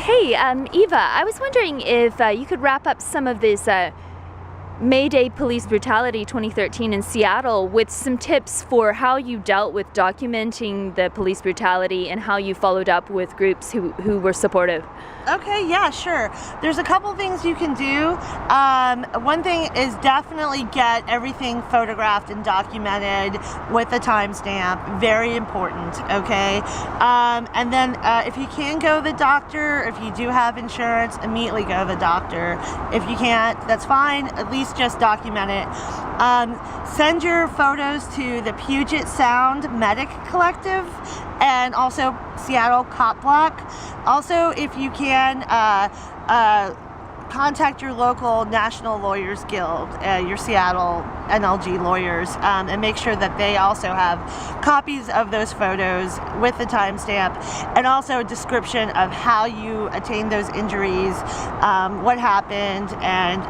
Hey, Eva, I was wondering if you could wrap up some of this May Day Police Brutality 2013 in Seattle with some tips for how you dealt with documenting the police brutality and how you followed up with groups who were supportive. Okay, yeah, sure. There's a couple things you can do. One thing is definitely get everything photographed and documented with a timestamp. Very important, okay? And then if you can go to the doctor, if you do have insurance, immediately go to the doctor. If you can't, that's fine. At least just document it. Send your photos to the Puget Sound Medic Collective and also Seattle Cop Block. Also, if you can, contact your local National Lawyers Guild, your Seattle NLG lawyers, and make sure that they also have copies of those photos with the timestamp and also a description of how you attained those injuries, what happened, and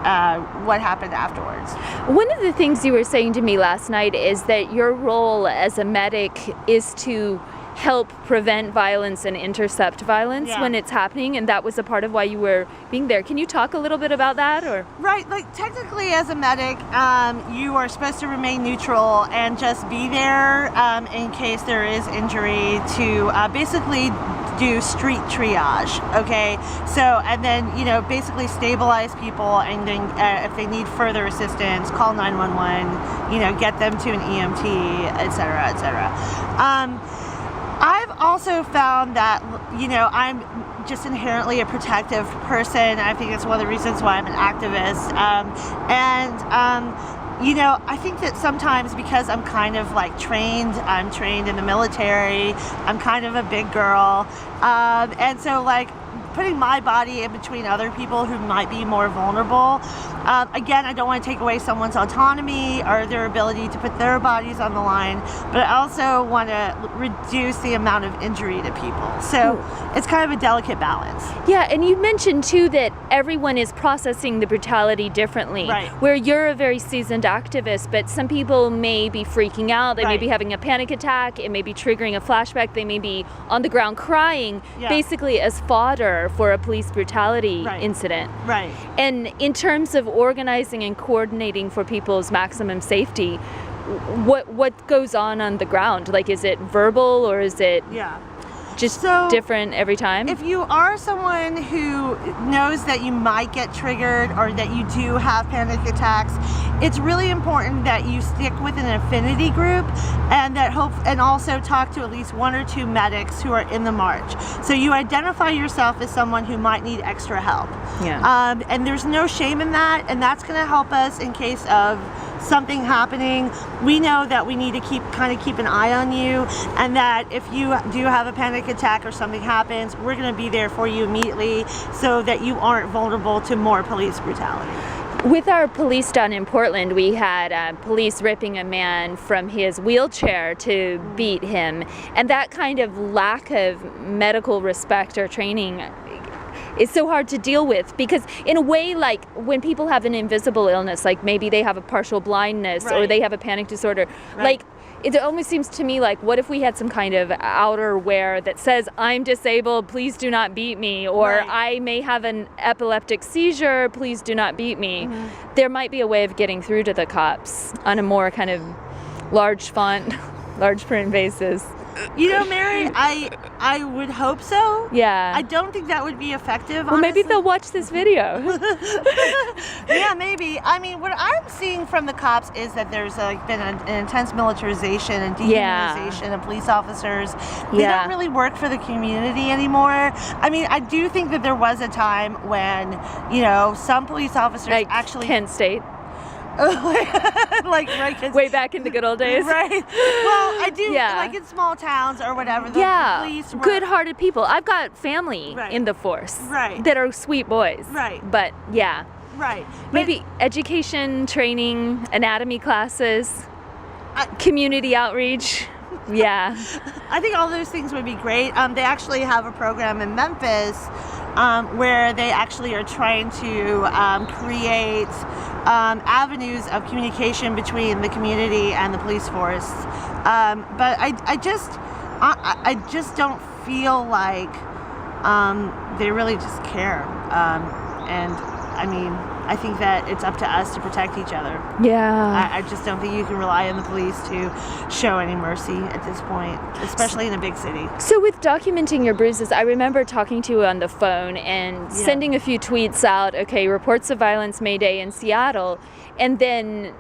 what happened afterwards. One of the things you were saying to me last night is that your role as a medic is to help prevent violence and intercept violence when it's happening, and that was a part of why you were being there. Can you talk a little bit about that? Or Right, like technically as a medic, you are supposed to remain neutral and just be there in case there is injury to basically do street triage, okay? So, and then, you know, basically stabilize people, and then if they need further assistance, call 911, you know, get them to an EMT, etc., etc. I've also found that, you know, I'm just inherently a protective person. I think it's one of the reasons why I'm an activist. You know, I think that sometimes because I'm kind of like I'm trained in the military, I'm kind of a big girl. And so like putting my body in between other people who might be more vulnerable. Again, I don't want to take away someone's autonomy or their ability to put their bodies on the line, but I also want to reduce the amount of injury to people. So it's kind of a delicate balance. Yeah, and you mentioned too that everyone is processing the brutality differently. Right. Where you're a very seasoned activist, but some people may be freaking out, they may be having a panic attack, it may be triggering a flashback, they may be on the ground crying, basically as fodder for a police brutality incident. Right. And in terms of organizing and coordinating for people's maximum safety, what goes on the ground? Like, is it verbal or is it just different every time? If you are someone who knows that you might get triggered or that you do have panic attacks, it's really important that you stick with an affinity group and and also talk to at least one or two medics who are in the march. So you identify yourself as someone who might need extra help. Yeah. And there's no shame in that, and that's going to help us in case of something happening. We know that we need to keep an eye on you, and that if you do have a panic attack or something happens, we're going to be there for you immediately so that you aren't vulnerable to more police brutality. With our police down in Portland, we had police ripping a man from his wheelchair to beat him, and that kind of lack of medical respect or training is so hard to deal with, because in a way, like when people have an invisible illness, like maybe they have a partial blindness or they have a panic disorder, like it almost seems to me like, what if we had some kind of outerwear that says, I'm disabled, please do not beat me, or I may have an epileptic seizure, please do not beat me. There might be a way of getting through to the cops on a more kind of large font, large print basis. You know, Mary, I would hope so. Yeah. I don't think that would be effective, Well, maybe they'll watch this video. Yeah, maybe. I mean, what I'm seeing from the cops is that there's been an intense militarization and dehumanization of police officers. They don't really work for the community anymore. I mean, I do think that there was a time when, you know, some police officers actually... Kent State. Like way back in the good old days, right? Well, I do like in small towns or whatever. The police were good-hearted people. I've got family in the force, that are sweet boys, But maybe education, training, anatomy classes, community outreach. I think all those things would be great. They actually have a program in Memphis where they actually are trying to create avenues of communication between the community and the police force. But I just don't feel like They really just care. And I mean, I think that it's up to us to protect each other. Yeah. I just don't think you can rely on the police to show any mercy at this point, especially in a big city. So with documenting your bruises, I remember talking to you on the phone and sending a few tweets out, okay, reports of violence Mayday in Seattle, and then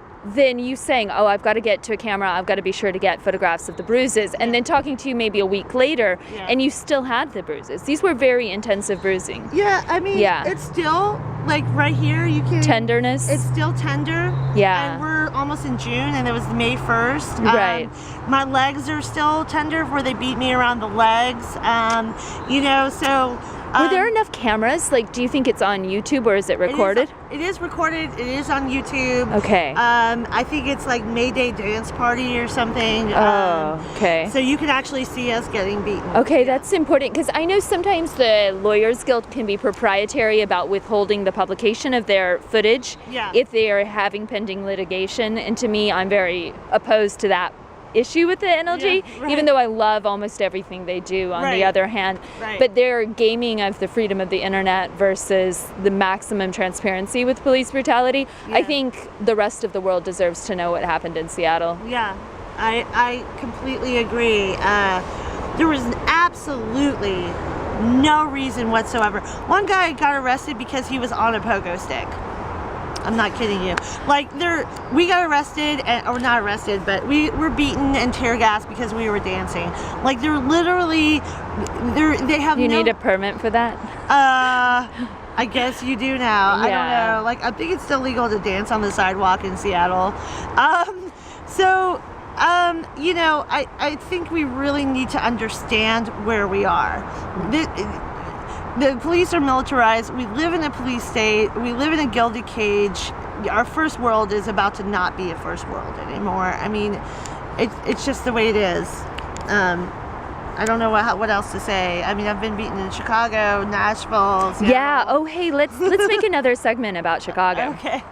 you saying, oh, I've got to get to a camera, I've got to be sure to get photographs of the bruises, and then talking to you maybe a week later, and you still had the bruises. These were very intensive bruising. Yeah, I mean, it's still, like, right here, you can... Tenderness? It's still tender. Yeah. And we're almost in June, and it was May 1st. Right. My legs are still tender where they beat me around the legs. You know, so... Were there enough cameras? Like, do you think it's on YouTube or is it recorded? It is recorded. It is on YouTube. Okay. I think it's like Mayday Dance Party or something. Okay. So you can actually see us getting beaten. Okay, that's important because I know sometimes the Lawyers Guild can be proprietary about withholding the publication of their footage if they are having pending litigation. And to me, I'm very opposed to that issue with the NLG, even though I love almost everything they do on the other hand. But their gaming of the freedom of the internet versus the maximum transparency with police brutality, I think the rest of the world deserves to know what happened in Seattle. Yeah, I completely agree. There was absolutely no reason whatsoever. One guy got arrested because he was on a pogo stick. I'm not kidding you. Like, we got arrested, or not arrested, but we were beaten and tear gassed because we were dancing. Like, they're literally, they have You need a permit for that? I guess you do now. I don't know. Like, I think it's still legal to dance on the sidewalk in Seattle. You know, I think we really need to understand where we are. The police are militarized. We live in a police state. We live in a gilded cage. Our first world is about to not be a first world anymore. I mean, it's just the way it is. I don't know what else to say. I mean, I've been beaten in Chicago, Nashville, Seattle. Yeah. Oh, hey, let's make another segment about Chicago. Okay.